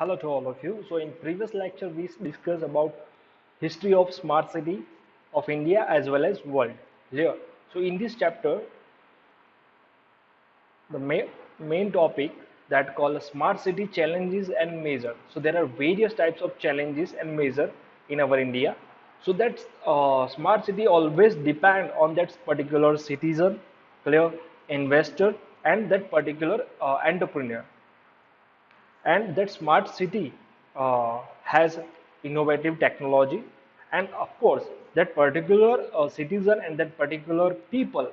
Hello to all of you. So in previous lecture we discussed about history of smart city of India as well as world. Clear? So in this chapter the main topic that called smart city challenges and measure. So there are various types of challenges and measure in our India. So that smart city always depend on that particular citizen, clear, investor and that particular entrepreneur, and that smart city has innovative technology, and of course that particular citizen and that particular people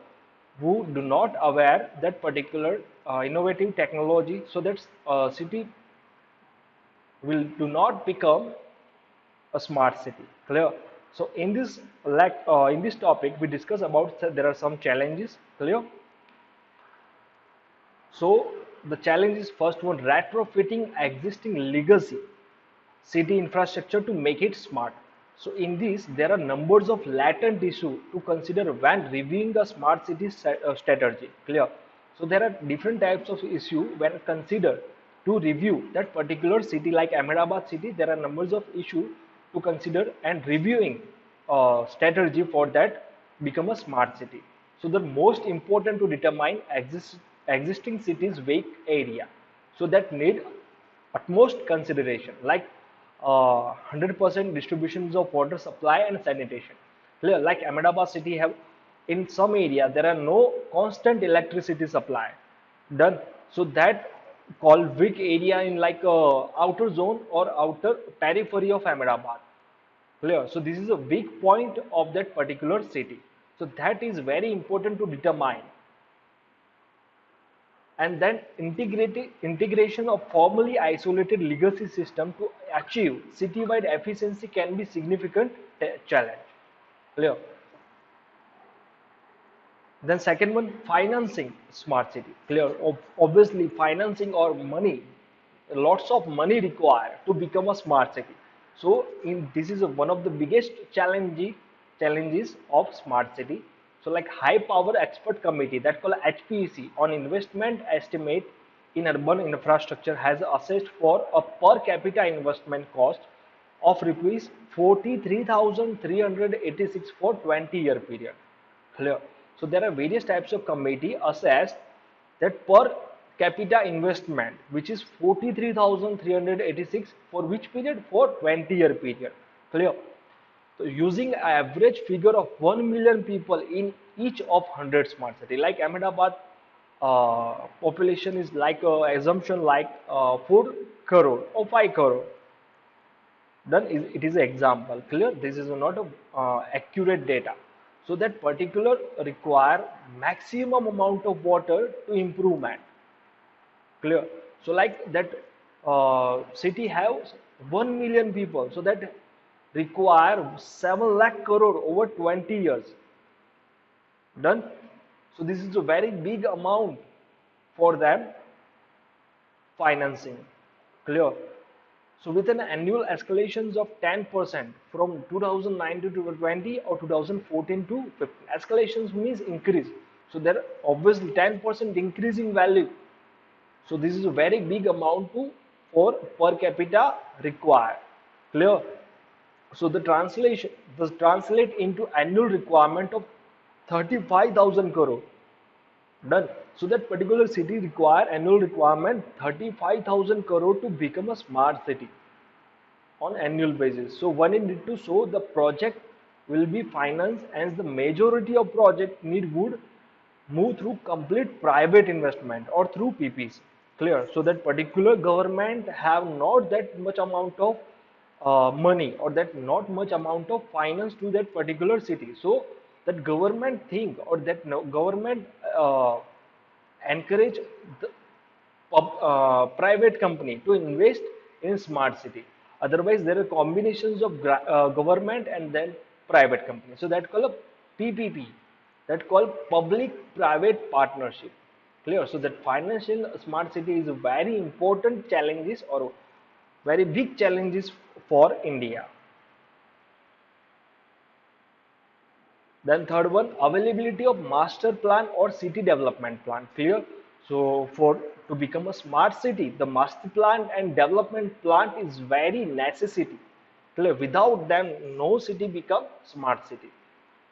who do not aware that particular innovative technology, so that city will do not become a smart city. Clear? So in this in this topic we discuss about there are some challenges. Clear? So the challenge is first one, retrofitting existing legacy city infrastructure to make it smart. So in this, there are numbers of latent issues to consider when reviewing a smart city strategy. Clear? So there are different types of issue when considered to review that particular city like Ahmedabad city. There are numbers of issue to consider and reviewing strategy for that become a smart city. So the most important to determine existing cities weak area. So that need utmost consideration like 100% distributions of water supply and sanitation. Clear? Like Ahmedabad city have in some area there are no constant electricity supply. Done. So that called weak area in like outer zone or outer periphery of Ahmedabad. Clear? So this is a weak point of that particular city. So that is very important to determine, and then integration of formally isolated legacy system to achieve citywide efficiency can be significant challenge. Clear? Then second one, financing smart city. Clear? Obviously financing or money, lots of money required to become a smart city. So in this is one of the biggest challenges of smart city. So like high power expert committee that called HPEC on investment estimate in urban infrastructure has assessed for a per capita investment cost of rupees 43,386 for 20-year period. Clear? So there are various types of committee assessed that per capita investment, which is 43,386 for which period? For 20-year period. Clear? So using average figure of 1 million people in each of 100 smart city, like Ahmedabad population is like assumption like 4 crore or 5 crore. Then it is an example. Clear? This is not a accurate data. So that particular require maximum amount of water to improvement. Clear? So like that city have 1 million people, so that require 7 lakh crore over 20 years. Done. So this is a very big amount for them financing. Clear? So with an annual escalations of 10% from 2009 to 2020 or 2014 to 15, escalations means increase. So there obviously 10% increase in value. So this is a very big amount to for per capita required. Clear? So the translate into annual requirement of 35,000 crore. Done. So that particular city require annual requirement 35,000 crore to become a smart city on annual basis. So one need to show the project will be financed, and the majority of project need would move through complete private investment or through PPs. Clear? So that particular government have not that much amount of money or that not much amount of finance to that particular city. So that government think or that no, government encourage the private company to invest in smart city. Otherwise, there are combinations of government and then private company. So that called a PPP, that called public-private partnership. Clear? So that financial smart city is a very important challenges or very big challenges for India. Then third one, availability of master plan or city development plan. Clear? So for to become a smart city, the master plan and development plan is very necessity. Clear? Without them, no city become smart city.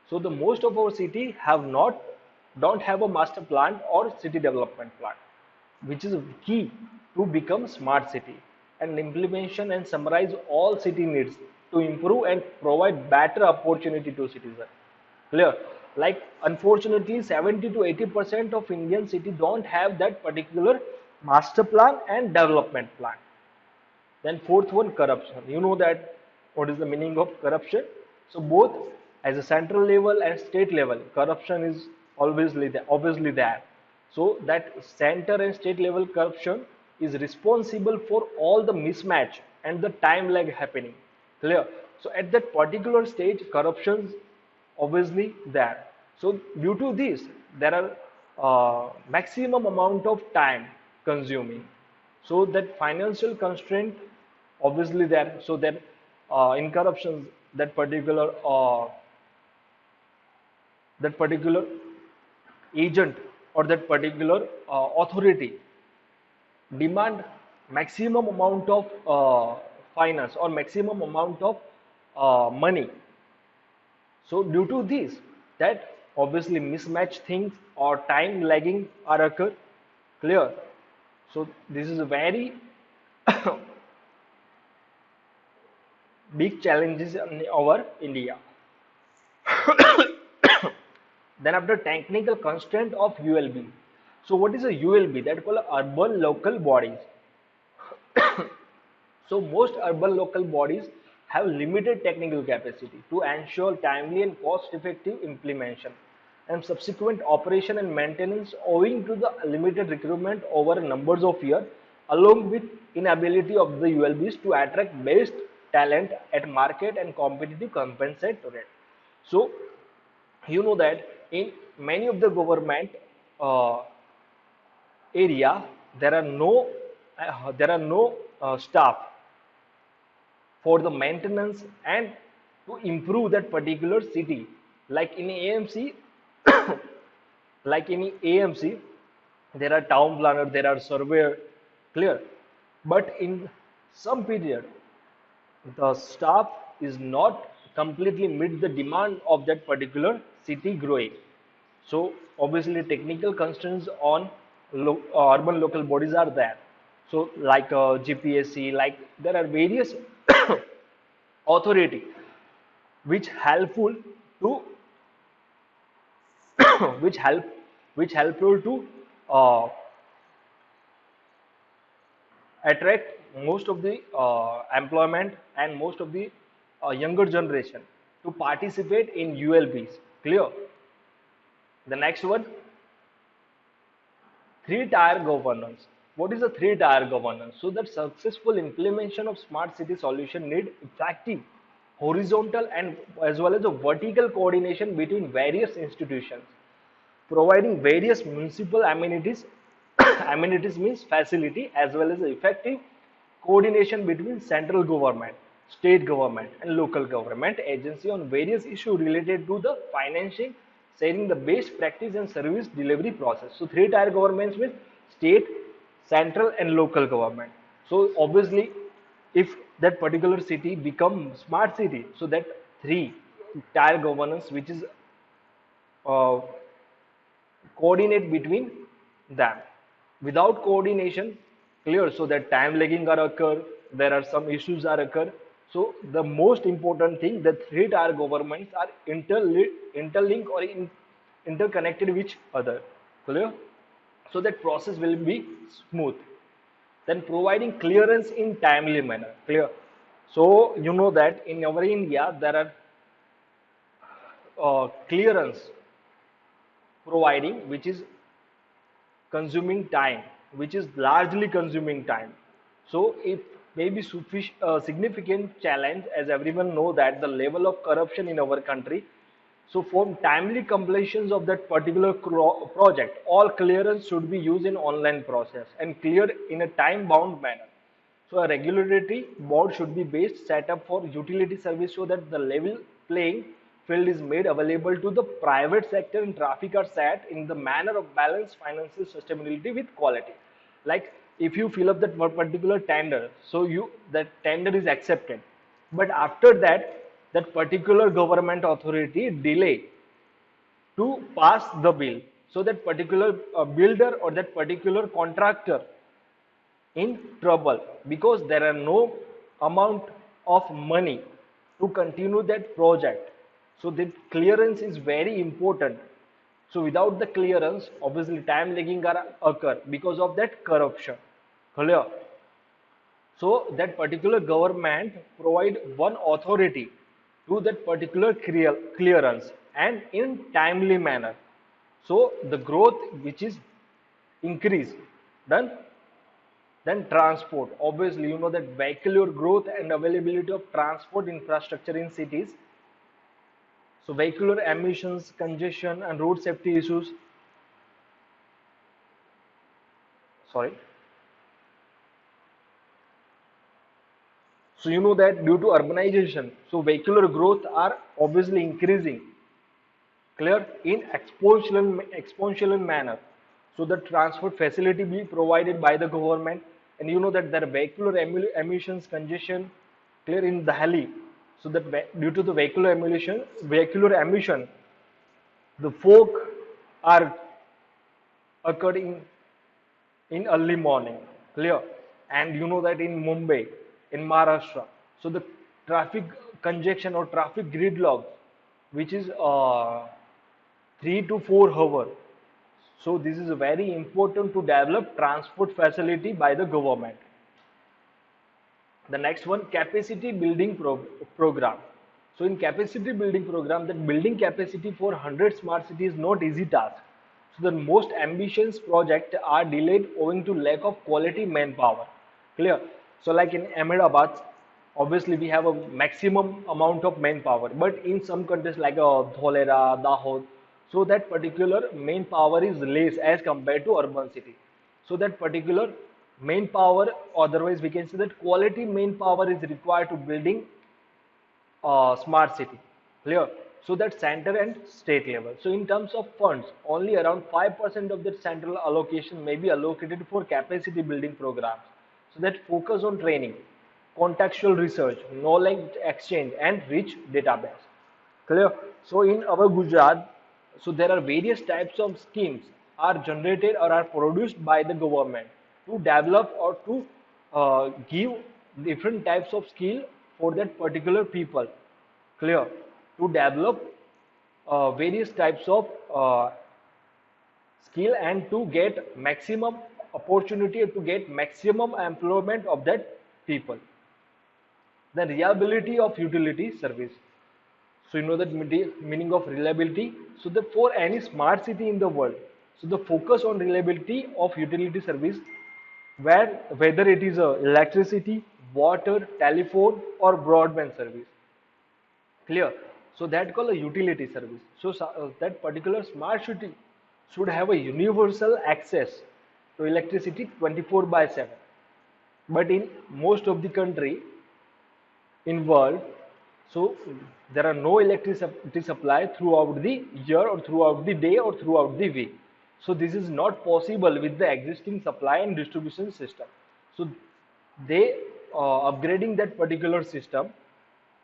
So the most of our city don't have a master plan or city development plan, which is key to become smart city. And implementation and summarize all city needs to improve and provide better opportunity to citizens. Clear? Like unfortunately, 70 to 80% of Indian city don't have that particular master plan and development plan. Then fourth one, corruption. You know that what is the meaning of corruption? So both as a central level and state level, corruption is obviously there. So that center and state level corruption is responsible for all the mismatch and the time lag happening. Clear? So at that particular stage, corruption obviously there. So due to this, there are maximum amount of time consuming. So that financial constraint obviously there. So that in corruption, that particular agent or that particular authority demand maximum amount of finance or maximum amount of money. So due to this, that obviously mismatch things or time lagging are occur. Clear? So this is a very big challenges in our India. Then after technical constraint of ULB. So what is a ULB? That called urban local bodies. So most urban local bodies have limited technical capacity to ensure timely and cost-effective implementation and subsequent operation and maintenance owing to the limited recruitment over numbers of years along with inability of the ULBs to attract best talent at market and competitive compensate rate. So you know that in many of the government uh, area there are no staff for the maintenance and to improve that particular city. Like in AMC, like in AMC, there are town planner, there are surveyor, clear. But in some period, the staff is not completely meet the demand of that particular city growing. So obviously technical constraints on urban local bodies are there. So like GPSC, like there are various authority which helpful to which help which helpful to uh, attract most of the employment and most of the younger generation to participate in ULBs. Clear? The next one, three-tier governance. What is a three-tier governance? So that successful implementation of smart city solution need effective horizontal and as well as a vertical coordination between various institutions, providing various municipal amenities. Amenities means facility as well as effective coordination between central government, state government and local government agency on various issues related to the financing, sharing the best practice and service delivery process. So three tier governments means state, central and local government. So obviously if that particular city becomes smart city, so that three tier governance which is uh, coordinate between them. Without coordination, clear, so that time lagging are occur, there are some issues are occur. So the most important thing, the three tier governments are interlinked or interconnected with each other. Clear? So that process will be smooth. Then providing clearance in timely manner. Clear? So you know that in our India there are clearance providing which is consuming time, which is largely consuming time. So it may be significant challenge as everyone know that the level of corruption in our country. So for timely completions of that particular project, all clearance should be used in online process and cleared in a time bound manner. So a regulatory board should be based set up for utility service so that the level playing field is made available to the private sector and traffic are set in the manner of balanced financial sustainability with quality. Like if you fill up that one particular tender, so you that tender is accepted, but after that, that particular government authority delay to pass the bill, so that particular builder or that particular contractor in trouble because there are no amount of money to continue that project. So the clearance is very important. So without the clearance, obviously time lagging are occur because of that corruption. Clear? So that particular government provide one authority to that particular clearance and in timely manner. So the growth which is increase, then transport. Obviously, you know that vehicular growth and availability of transport infrastructure in cities. So vehicular emissions, congestion, and road safety issues. Sorry. So you know that due to urbanization, so vehicular growth are obviously increasing. Clear in exponential manner. So the transport facility be provided by the government, and you know that there are vehicular emissions congestion clear in Delhi. So that due to the vehicular emission, the folk are occurred in early morning. Clear, and you know that in Mumbai, in Maharashtra, so the traffic congestion or traffic gridlock, which is 3 to 4 hours. So this is very important to develop transport facility by the government. The next one, capacity building program. So in capacity building program, that building capacity for 100 smart cities is not easy task. So the most ambitious project are delayed owing to lack of quality manpower. Clear? So like in Ahmedabad, obviously we have a maximum amount of manpower, but in some countries like Dholera, Dahod, so that particular manpower is less as compared to urban city. So that particular manpower, otherwise we can say that quality manpower is required to building smart city. Clear? So that center and state level. So in terms of funds, only around 5% of that central allocation may be allocated for capacity building programs. So that focus on training, contextual research, knowledge exchange, and rich database. Clear? So in our Gujarat, so there are various types of schemes are generated or are produced by the government to develop or to give different types of skill for that particular people. Clear? To develop various types of skill and to get maximum opportunity to get maximum employment of that people. The reliability of utility service. So you know that meaning of reliability. So the for any smart city in the world, so the focus on reliability of utility service, where whether it is electricity, water, telephone, or broadband service. Clear. So that called a utility service. So that particular smart city should have a universal access to electricity 24 by 7. But in most of the country in world, so there are no electricity supply throughout the year or throughout the day or throughout the week. So this is not possible with the existing supply and distribution system. So they upgrading that particular system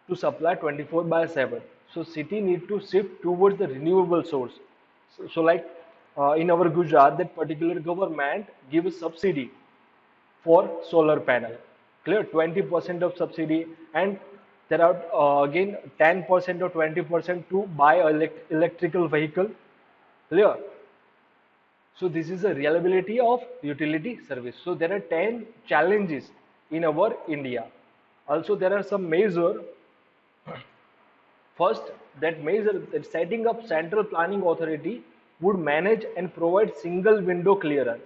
to supply 24 by 7. So city need to shift towards the renewable source. So like in our Gujarat, that particular government gives subsidy for solar panel. Clear, 20% of subsidy, and there are again 10% or 20% to buy electrical vehicle. Clear. So this is the reliability of utility service. So there are 10 challenges in our India. Also there are some measure. First, that measure that setting up central planning authority would manage and provide single window clearance.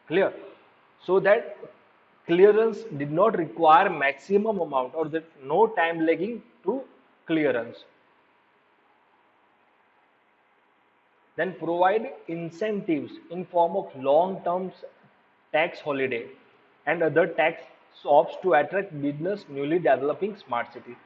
Clear. So that clearance did not require maximum amount or that no time lagging to clearance. Then provide incentives in form of long-term tax holiday and other tax shops to attract business newly developing smart city.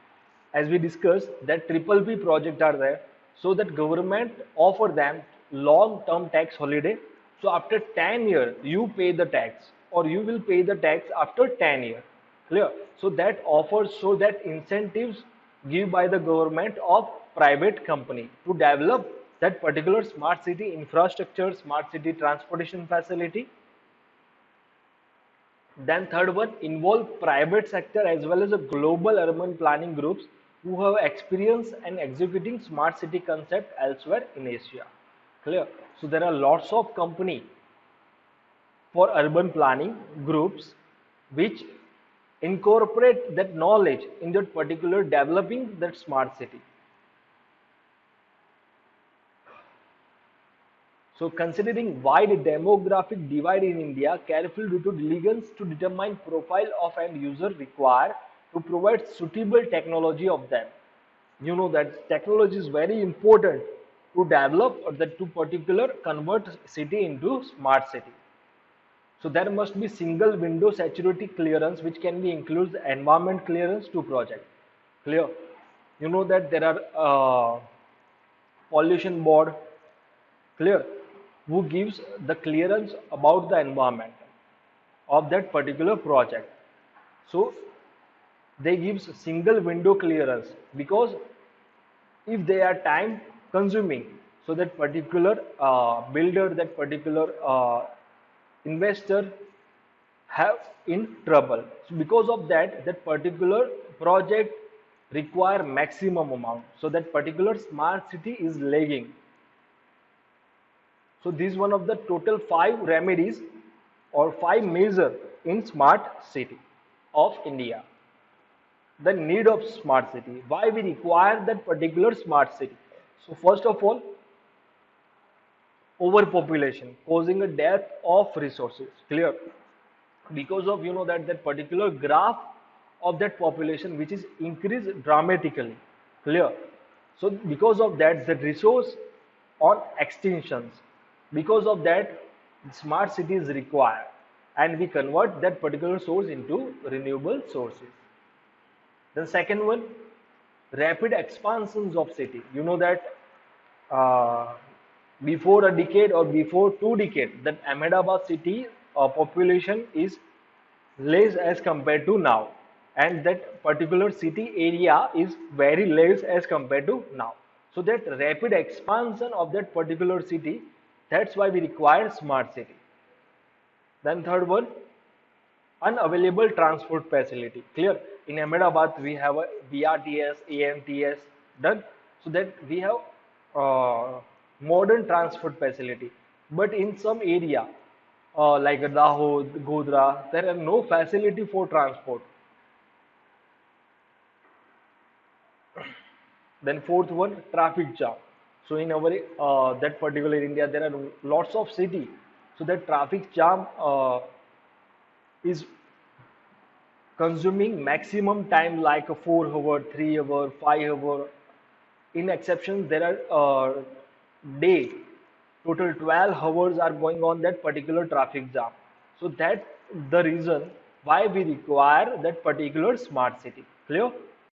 as we discussed, that triple P project are there, so that government offer them long term tax holiday. So after 10 years you pay the tax, or you will pay the tax after 10 years. Clear? So that offers, so that incentives give by the government of private company to develop that particular smart city infrastructure, smart city transportation facility. Then third one, involve private sector as well as a global urban planning groups who have experience in executing smart city concept elsewhere in Asia. Clear? So there are lots of company for urban planning groups which incorporate that knowledge in that particular developing that smart city. So considering wide demographic divide in India, careful due to diligence to determine profile of end user required to provide suitable technology of them. You know that technology is very important to develop or that to particular convert city into smart city. So there must be single window security clearance which can be includes environment clearance to project. Clear? You know that there are pollution board, clear, who gives the clearance about the environment of that particular project. So they gives single window clearance because if they are time consuming, so that particular builder, that particular investor have in trouble. So because of that, that particular project require maximum amount, so that particular smart city is lagging. So this is one of the total 5 remedies or 5 measures in smart city of India. The need of smart city. Why we require that particular smart city? So first of all, overpopulation causing a death of resources. Clear? Because of that particular graph of that population which is increased dramatically. Clear? So because of that, the resource on extinctions, because of that smart city is required, and we convert that particular source into renewable sources. Then second one, rapid expansions of city. You know that uh, before a decade or before 2 decades, that Ahmedabad city population is less as compared to now, and that particular city area is very less as compared to now. So that rapid expansion of that particular city, that's why we require smart city. Then third one, unavailable transport facility. Clear? In Ahmedabad we have a BRTS, AMTS done, so that we have modern transport facility. But in some area like Dahod, Godhra, there are no facility for transport. Then fourth one, traffic jam. So in our that particular India, there are lots of city. So that traffic jam is consuming maximum time like a 4 hour, 3 hour, 5 hour. In exceptions, there are day total 12 hours are going on that particular traffic jam. So that the reason why we require that particular smart city. Clear?